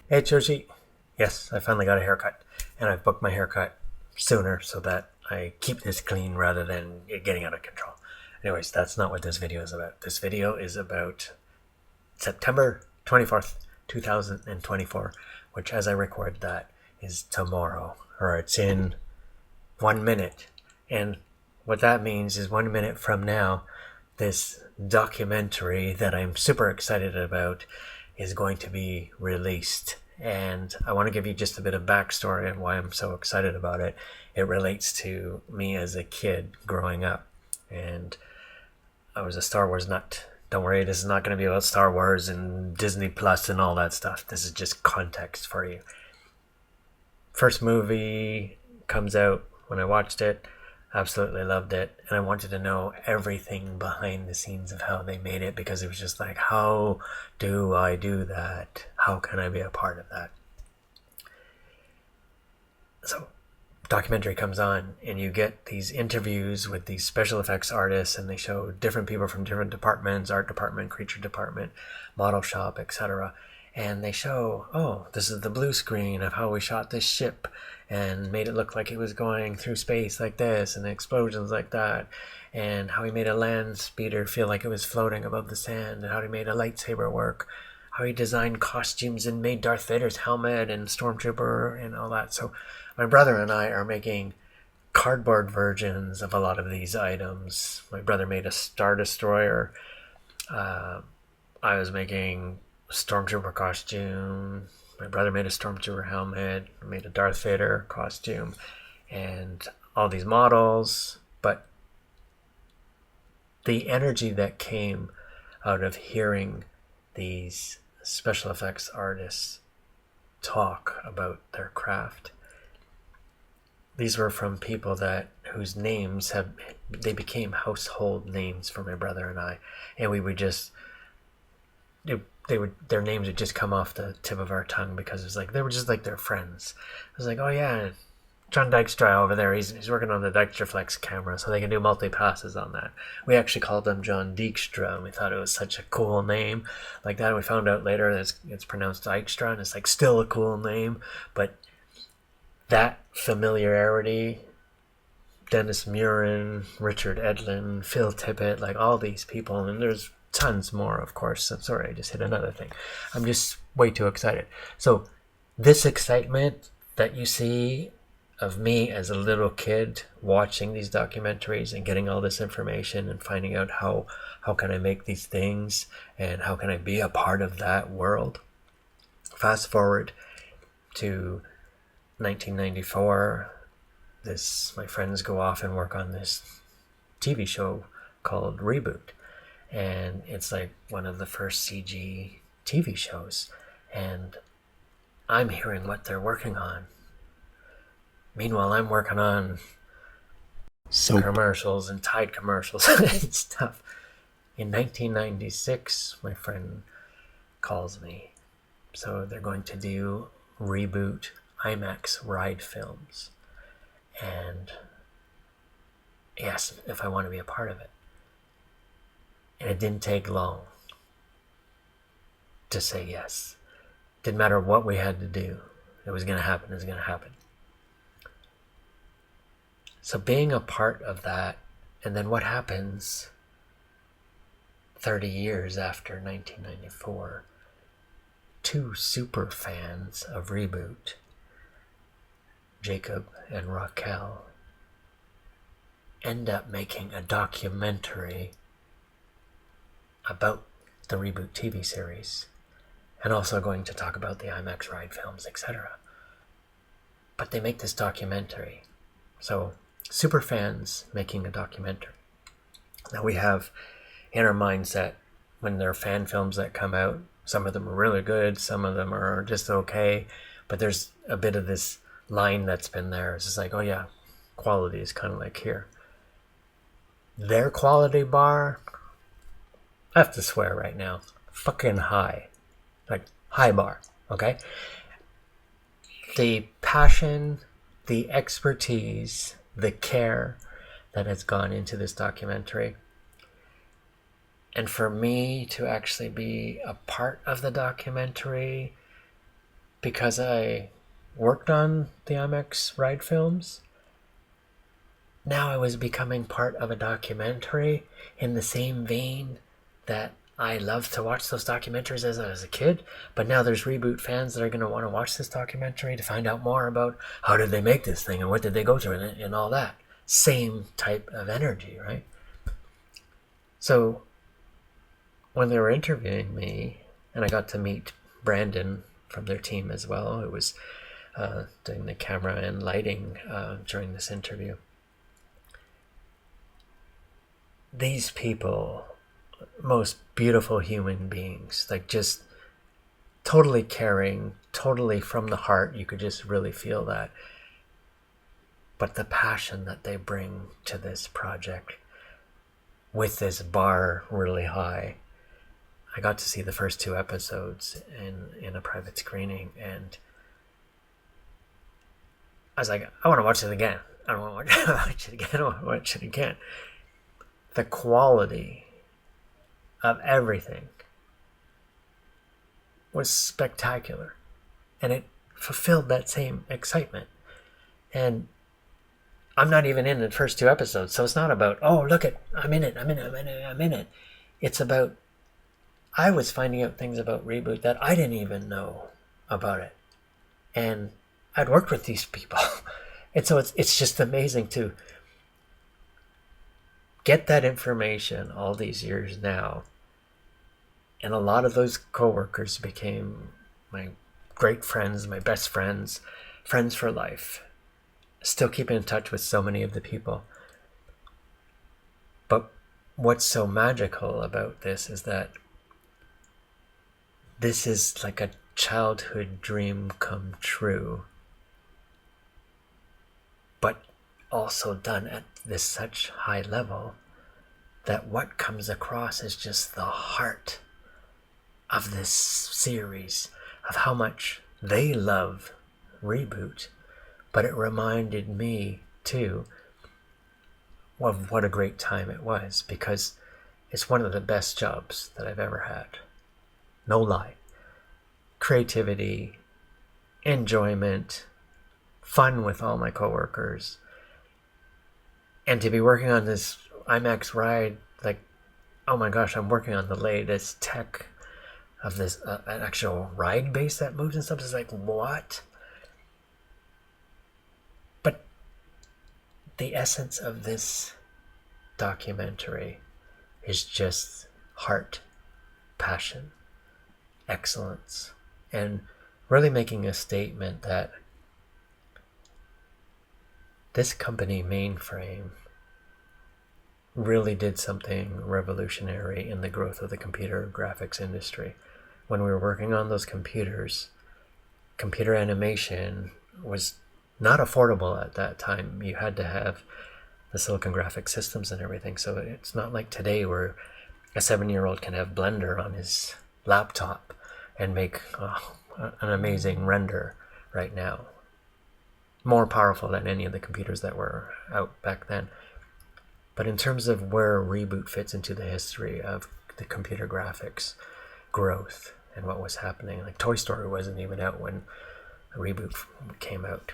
Hey Choshi. Yes, I finally got a haircut, and I've booked my haircut sooner so that I keep this clean rather than it getting out of control. Anyways, that's not what this video is about. This video is about September 24th, 2024, which as I record that is tomorrow, or it's in 1 minute. And what that means is 1 minute from now, this documentary that I'm super excited about is going to be released. And I want to give you just a bit of backstory on why I'm so excited about it. It relates to me as a kid growing up. And I was a Star Wars nut. Don't worry, this is not going to be about Star Wars and Disney Plus and all that stuff. This is just context for you. First movie comes out when I watched it. Absolutely loved it, and I wanted to know everything behind the scenes of how they made it, because it was just like, how do I do that? How can I be a part of that? So documentary comes on and you get these interviews with these special effects artists, and they show different people from different departments: art department, creature department, model shop, etc. And they show, oh, this is the blue screen of how we shot this ship and made it look like it was going through space like this, and explosions like that, and how he made a land speeder feel like it was floating above the sand, and how he made a lightsaber work, how he designed costumes and made Darth Vader's helmet and Stormtrooper and all that. So my brother and I are making cardboard versions of a lot of these items. My brother made a Star Destroyer. I was making a Stormtrooper costume. My brother made a Stormtrooper helmet. I made a Darth Vader costume, and all these models. But the energy that came out of hearing these special effects artists talk about their craft, these were from people that whose names they became household names for my brother and I, and we would just their names would just come off the tip of our tongue, because it was like they were just like their friends. It was like, oh yeah, John Dykstra over there, he's working on the Dykstraflex camera, so they can do multi passes on that. We actually called him John Dykstra, and we thought it was such a cool name like that. And we found out later that it's pronounced Dykstra, and it's like still a cool name, but that familiarity, Dennis Murin, Richard Edlin, Phil Tippett, like all these people, and there's tons more, of course. I'm sorry, I just hit another thing. I'm just way too excited. So this excitement that you see of me as a little kid watching these documentaries and getting all this information and finding out how can I make these things and how can I be a part of that world. Fast forward to 1994, my friends go off and work on this TV show called Reboot, and it's like one of the first CG TV shows, and I'm hearing what they're working on. Meanwhile, I'm working on Soap. commercials and Tide commercials and stuff. In 1996, my friend calls me. So they're going to do Reboot IMAX ride films, and he asked if I want to be a part of it. And it didn't take long to say yes. Didn't matter what we had to do. It was going to happen. It was going to happen. So being a part of that, and then what happens 30 years after 1994, two super fans of Reboot, Jacob and Raquel, end up making a documentary about the Reboot TV series, and also going to talk about the IMAX ride films, etc. But they make this documentary. So super fans making a documentary. Now we have in our mindset, when there are fan films that come out, some of them are really good, some of them are just okay, but there's a bit of this line that's been there. It's just like, oh yeah, quality is kind of like here. Their quality bar, I have to swear right now, fucking high. Like, high bar, okay? The passion, the expertise, the care that has gone into this documentary. And for me to actually be a part of the documentary, because I worked on the IMAX ride films, now I was becoming part of a documentary in the same vein that I loved to watch those documentaries as I was a kid. But now there's Reboot fans that are going to want to watch this documentary to find out more about how did they make this thing and what did they go through and all that. Same type of energy, right? So when they were interviewing me, and I got to meet Brandon from their team as well, who was doing the camera and lighting during this interview. These people, most beautiful human beings, like just totally caring, totally from the heart. You could just really feel that. But the passion that they bring to this project with this bar really high. I got to see the first 2 episodes in a private screening, and I was like, I want to watch it again. I don't want to watch it again. I want to watch it again. The quality of everything was spectacular, and it fulfilled that same excitement. And I'm not even in the first 2 episodes, so it's not about, oh, look at, I'm in it. It's about, I was finding out things about Reboot that I didn't even know about it. And I'd worked with these people. And so it's just amazing to get that information all these years now. And a lot of those coworkers became my great friends, my best friends, friends for life. Still keep in touch with so many of the people. But what's so magical about this is that this is like a childhood dream come true, but also done at this such high level that what comes across is just the heart of this series, of how much they love Reboot. But it reminded me too of what a great time it was, because it's one of the best jobs that I've ever had. No lie. Creativity, enjoyment, fun with all my coworkers. And to be working on this IMAX ride, like, oh my gosh, I'm working on the latest tech of this an actual ride base that moves and stuff. It's like, what? But the essence of this documentary is just heart, passion, excellence, and really making a statement that this company, Mainframe, really did something revolutionary in the growth of the computer graphics industry. When we were working on those computers, computer animation was not affordable at that time. You had to have the Silicon Graphics systems and everything. So it's not like today where a 7-year-old can have Blender on his laptop and make an amazing render right now. More powerful than any of the computers that were out back then. But in terms of where Reboot fits into the history of the computer graphics growth and what was happening, like Toy Story wasn't even out when Reboot came out.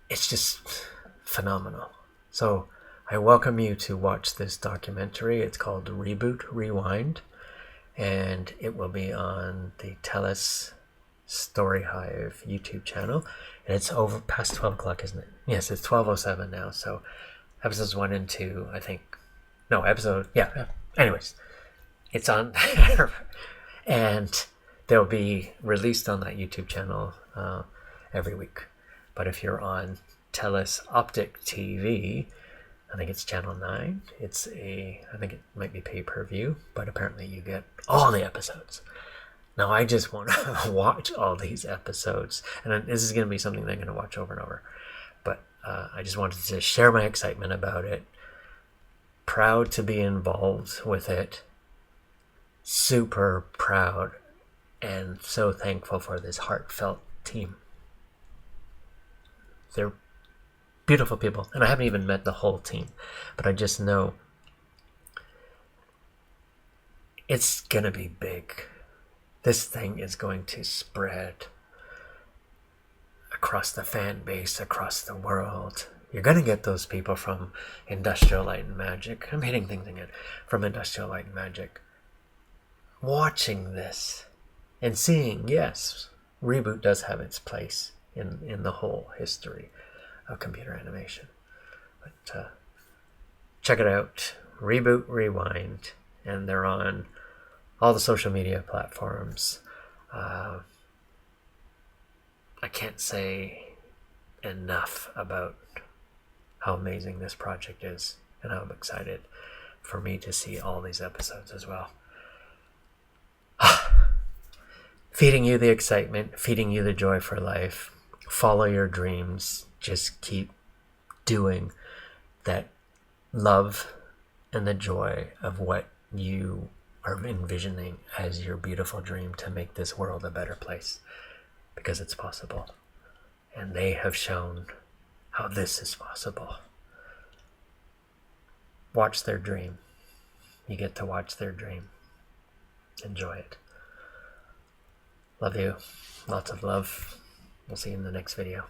It's just phenomenal. So I welcome you to watch this documentary. It's called Reboot Rewind, and it will be on the TELUS Story Hive YouTube channel, and it's over past 12 o'clock, isn't it? Yes, it's 12:07 now. So episodes 1 and 2, I think. No, anyways, it's on there, and they'll be released on that YouTube channel every week. But if you're on TELUS Optic TV, I think it's channel 9. I think it might be pay-per-view, but apparently you get all the episodes. Now I just want to watch all these episodes, and this is going to be something that I'm going to watch over and over. But I just wanted to share my excitement about it. Proud to be involved with it. Super proud, and so thankful for this heartfelt team. They're beautiful people, and I haven't even met the whole team, but I just know it's gonna be big. This thing is going to spread across the fan base, across the world. You're going to get those people from Industrial Light and Magic. I'm hitting things again. From Industrial Light and Magic. Watching this and seeing, yes, Reboot does have its place in the whole history of computer animation. But check it out. Reboot, Rewind. And they're on all the social media platforms. I can't say enough about how amazing this project is, and I'm excited for me to see all these episodes as well. Feeding you the excitement, feeding you the joy for life. Follow your dreams. Just keep doing that love and the joy of what you are envisioning as your beautiful dream to make this world a better place, because it's possible. And they have shown how this is possible. Watch their dream. You get to watch their dream. Enjoy it. Love you. Lots of love. We'll see you in the next video.